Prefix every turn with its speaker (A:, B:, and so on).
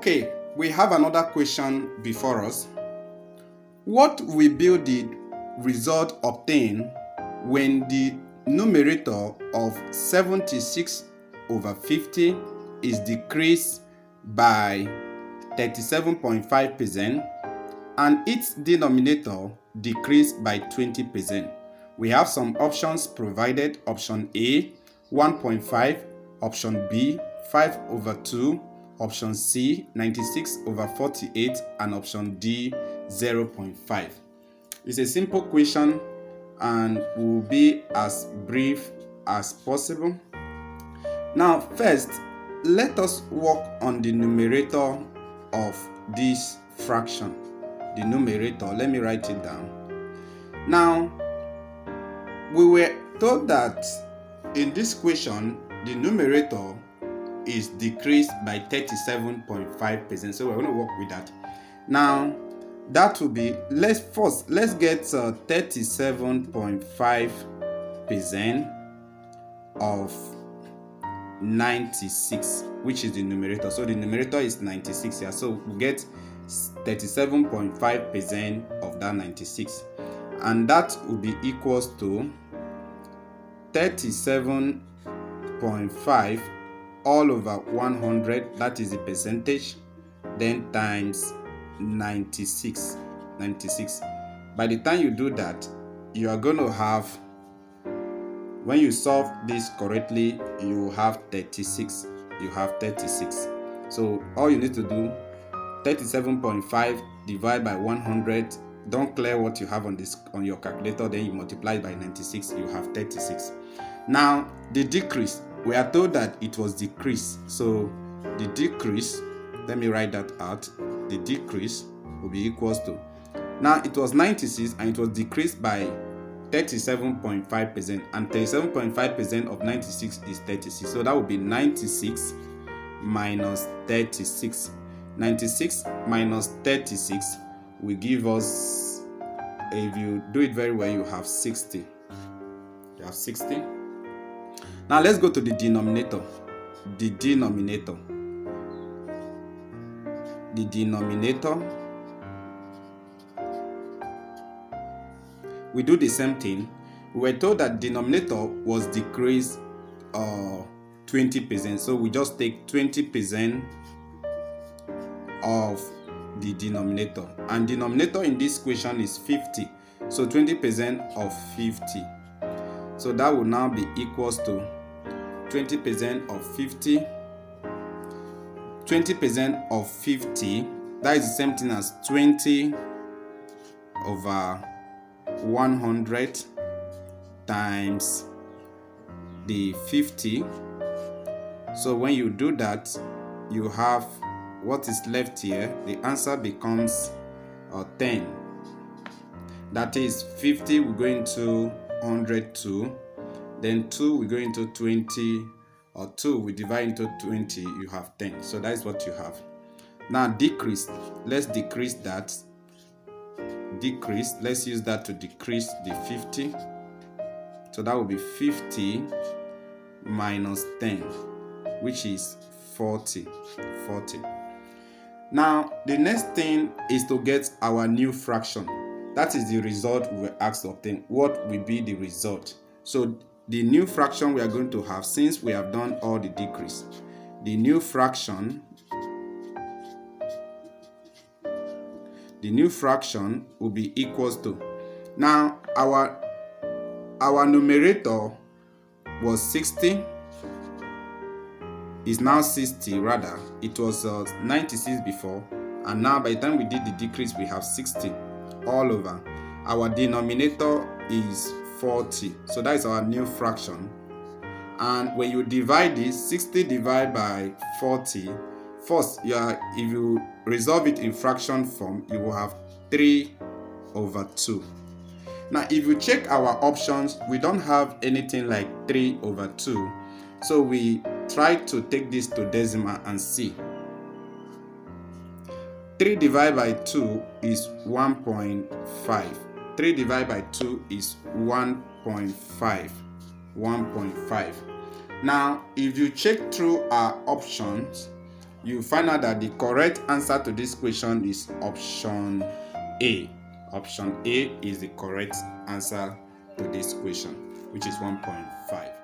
A: Okay, we have another question before us. What will be the result obtained when the numerator of 76 over 50 is decreased by 37.5% and its denominator decreased by 20%? We have some options provided. Option A, 1.5, option B, 5 over 2, option C, 96 over 48, and option D, 0.5. It's a simple question and will be as brief as possible. Now, first, let us work on the numerator of this fraction. The numerator, let me write it down. Now, we were told that in this question, the numerator is decreased by 37.5%. So we're going to work with that. Now, that will be, let's get 37.5% of 96, which is the numerator. So the numerator is 96 here. So we get 37.5% of that 96. And that will be equals to 37.5 all over 100, that is the percentage, then times 96. By the time you do that, you are going to have, when you solve this correctly, you have 36. So all you need to do, 37.5 divided by 100. Don't clear what you have on your calculator, then you multiply it by 96, you have 36. Now the decrease, we are told that it was decreased. So the decrease, let me write that out. The decrease will be equals to, now it was 96 and it was decreased by 37.5%, and 37.5% of 96 is 36. So that would be 96 minus 36. 96 minus 36 will give us, if you do it very well, you have 60. You have 60. Now let's go to the denominator. The denominator. We do the same thing. We were told that denominator was decreased 20%. So we just take 20% of the denominator. And denominator in this question is 50. So 20% of 50. So that will now be equals to 20% of 50. 20% of 50, that is the same thing as 20 over 100 times the 50. So when you do that, you have what is left here. The answer becomes 10. That is 50 will go into 100 2, then 2 will go into 20, or 2 we divide into 20, you have 10. So that is what you have. Now decrease, let's decrease that. Let's use that to decrease the 50. So that will be 50 minus 10, which is 40. Now the next thing is to get our new fraction. That is the result we were asked to obtain. What will be the result? So the new fraction we are going to have, since we have done all the decrease, the new fraction will be equals to, now our numerator was 60, is now 60 rather. It was 96 before, and now by the time we did the decrease, we have 60 all over. Our denominator is 40. So that is our new fraction. And when you divide this, 60 divided by 40, first, if you resolve it in fraction form, you will have 3 over 2. Now, if you check our options, we don't have anything like 3 over 2. So we try to take this to decimal and see. 3 divided by 2 is 1.5. 3 divided by 2 is 1.5. Now, if you check through our options, you find out that the correct answer to this question is option A. Option A is the correct answer to this question, which is 1.5.